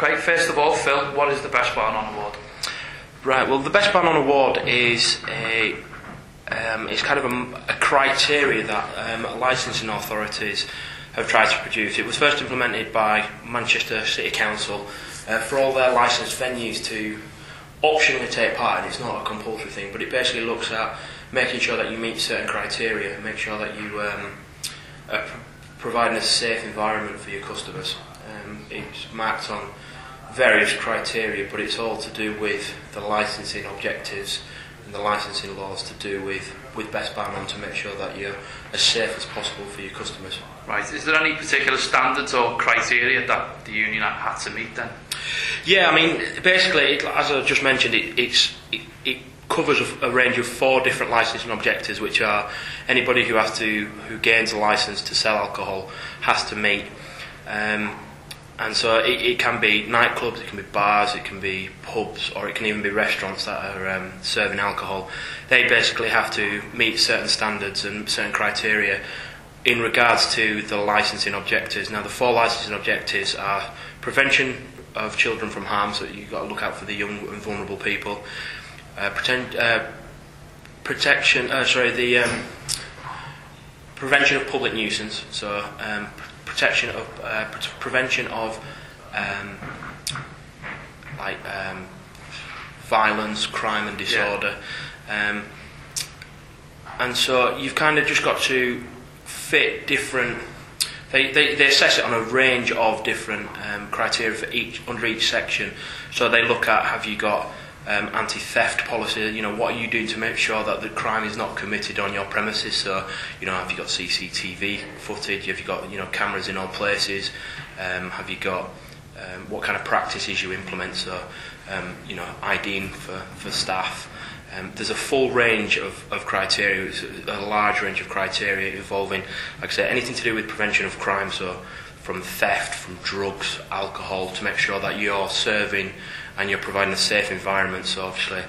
Okay, first of all, Phil, what is the Best Bar None Award? Right, well, the Best Bar None Award is it's kind of a criteria that licensing authorities have tried to produce. It was first implemented by Manchester City Council for all their licensed venues to optionally take part in. It's not a compulsory thing, but it basically looks at making sure that you meet certain criteria, make sure that you are providing a safe environment for your customers. It's marked on various criteria, but it's all to do with the licensing objectives and the licensing laws to do with Best Bar None, to make sure that you're as safe as possible for your customers. Right, is there any particular standards or criteria that the union had to meet then? Yeah, I mean, basically, as I just mentioned, it covers a range of 4 different licensing objectives, which are anybody who gains a license to sell alcohol has to meet. And so it can be nightclubs, it can be bars, it can be pubs, or it can even be restaurants that are serving alcohol. They basically have to meet certain standards and certain criteria in regards to the licensing objectives. Now, the 4 licensing objectives are prevention of children from harm, so you've got to look out for the young and vulnerable people. Prevention of public nuisance, so prevention of violence, crime and disorder. Yeah. And so you've kind of just got to fit different. They assess it on a range of different criteria for under each section. So they look at, have you got anti-theft policy, you know, what are you doing to make sure that the crime is not committed on your premises? So, you know, have you got CCTV footage, have you got, you know, cameras in all places, have you got what kind of practices you implement, so you know, IDing for staff. There's a full range of criteria, a large range of criteria involving, like I say, anything to do with prevention of crime, so from theft, from drugs, alcohol, to make sure that you're serving and you're providing a safe environment. So obviously,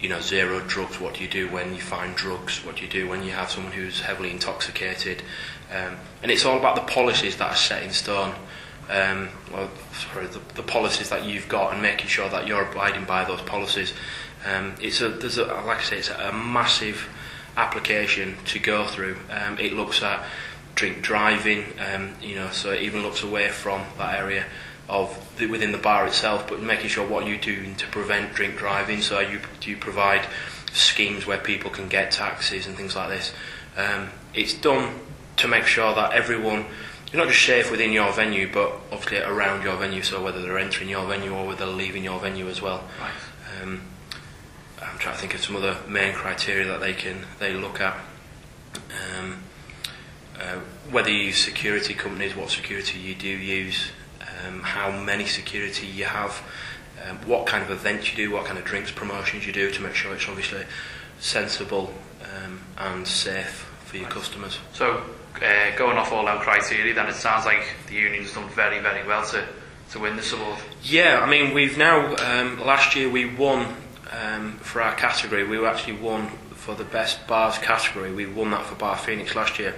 you know, 0 drugs. What do you do when you find drugs? What do you do when you have someone who's heavily intoxicated? And it's all about the policies that are set in stone. The policies that you've got, and making sure that you're abiding by those policies. Like I say, it's a massive application to go through. It looks at drink driving, you know, so it even looks away from that area within the bar itself, but making sure what you're doing to prevent drink driving. So do you provide schemes where people can get taxis and things like this? It's done to make sure that everyone, you're not just safe within your venue, but obviously around your venue, so whether they're entering your venue or whether they're leaving your venue as well. Right. I'm trying to think of some other main criteria that they look at. Whether you use security companies, what security you do use, how many security you have, what kind of events you do, what kind of drinks promotions you do, to make sure it's obviously sensible and safe for your customers. So going off all our criteria, then it sounds like the union's done very, very well to win this award. Yeah, I mean, we've now, last year we won for our category. We actually won for the best bars category. We won that for Bar Phoenix last year.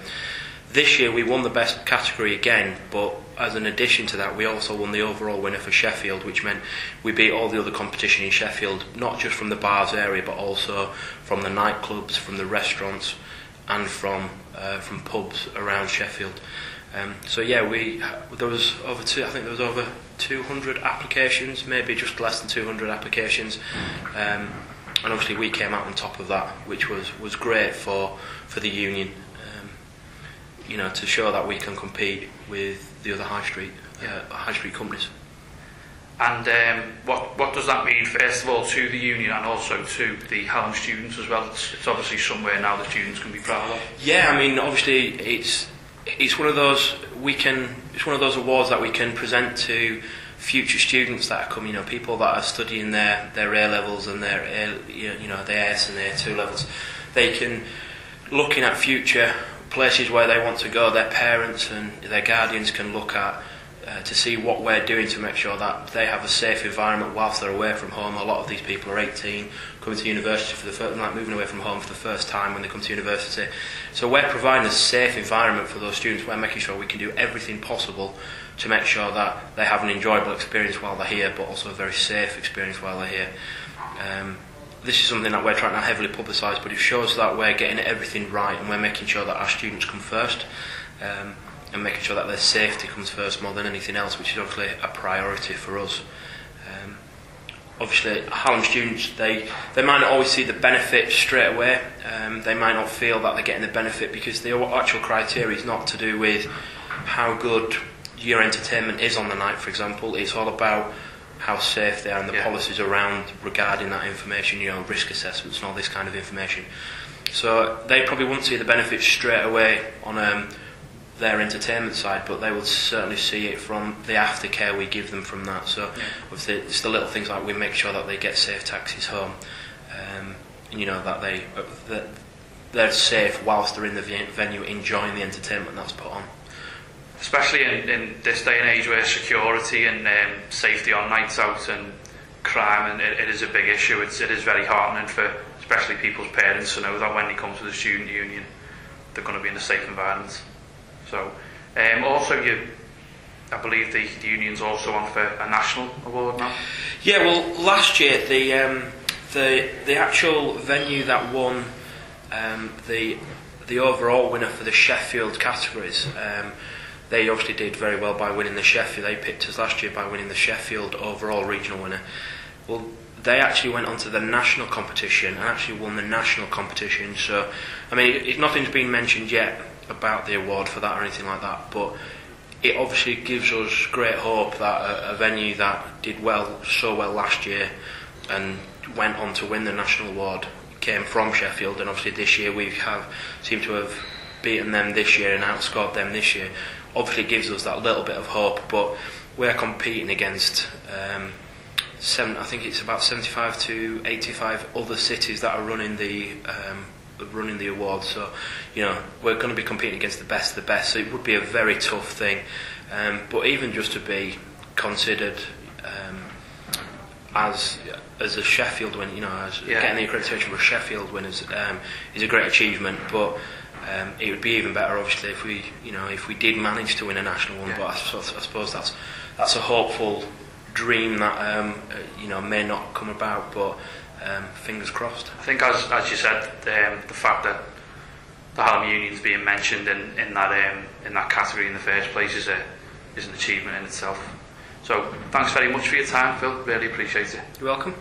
This year we won the best category again, but as an addition to that, we also won the overall winner for Sheffield, which meant we beat all the other competition in Sheffield, not just from the bars area, but also from the nightclubs, from the restaurants, and from pubs around Sheffield. So yeah, there was over 200 applications, maybe just less than 200 applications, and obviously we came out on top of that, which was great for the union. You know, to show that we can compete with the other high street companies. And what does that mean, first of all, to the union and also to the HALLAM students as well? It's obviously somewhere now that students can be proud of. Yeah, I mean, obviously it's one of those awards that we can present to future students that are coming. You know, people that are studying their A levels and their AS and their A2 levels. They can, looking at future places where they want to go, their parents and their guardians can look at to see what we're doing to make sure that they have a safe environment whilst they're away from home. A lot of these people are 18, coming to university for the first, like moving away from home for the first time when they come to university. So we're providing a safe environment for those students. We're making sure we can do everything possible to make sure that they have an enjoyable experience while they're here, but also a very safe experience while they're here. This is something that we're trying to heavily publicise, but it shows that we're getting everything right and we're making sure that our students come first. And making sure that their safety comes first more than anything else, which is obviously a priority for us. Obviously, HALLAM students, they might not always see the benefit straight away. They might not feel that they're getting the benefit because the actual criteria is not to do with how good your entertainment is on the night, for example. It's all about how safe they are and the policies around regarding that information, risk assessments and all this kind of information. So they probably won't see the benefits straight away on their entertainment side, but they will certainly see it from the aftercare we give them from that. So obviously it's the little things like we make sure that they get safe taxis home, that they're safe whilst they're in the venue enjoying the entertainment that's put on. Especially in this day and age where security and safety on nights out and crime, and it is a big issue. It is very heartening for especially people's parents to know that when they come to the student union they're going to be in a safe environment. So, also, I believe the union's also on for a national award now. Yeah, well, last year the actual venue that won the overall winner for the Sheffield categories, they obviously did very well by winning the Sheffield. They picked us last year by winning the Sheffield overall regional winner. Well, they actually went on to the national competition and actually won the national competition. So, I mean, nothing's been mentioned yet about the award for that or anything like that, but it obviously gives us great hope that a venue that did so well last year and went on to win the national award came from Sheffield, and obviously this year we seem to have beaten them this year and outscored them this year. Obviously it gives us that little bit of hope, but we're competing against I think it's about 75 to 85 other cities that are running the award, so we're going to be competing against the best of the best, so it would be a very tough thing, but even just to be considered as a Sheffield win, getting the accreditation for Sheffield winners is a great achievement, but it would be even better obviously if we did manage to win a national one, but I suppose that's a hopeful dream that may not come about, but fingers crossed. I think, as you said, the fact that the HALLAM union's being mentioned in that category in the first place is an achievement in itself. So thanks very much for your time, Phil. Really appreciate it. You're welcome.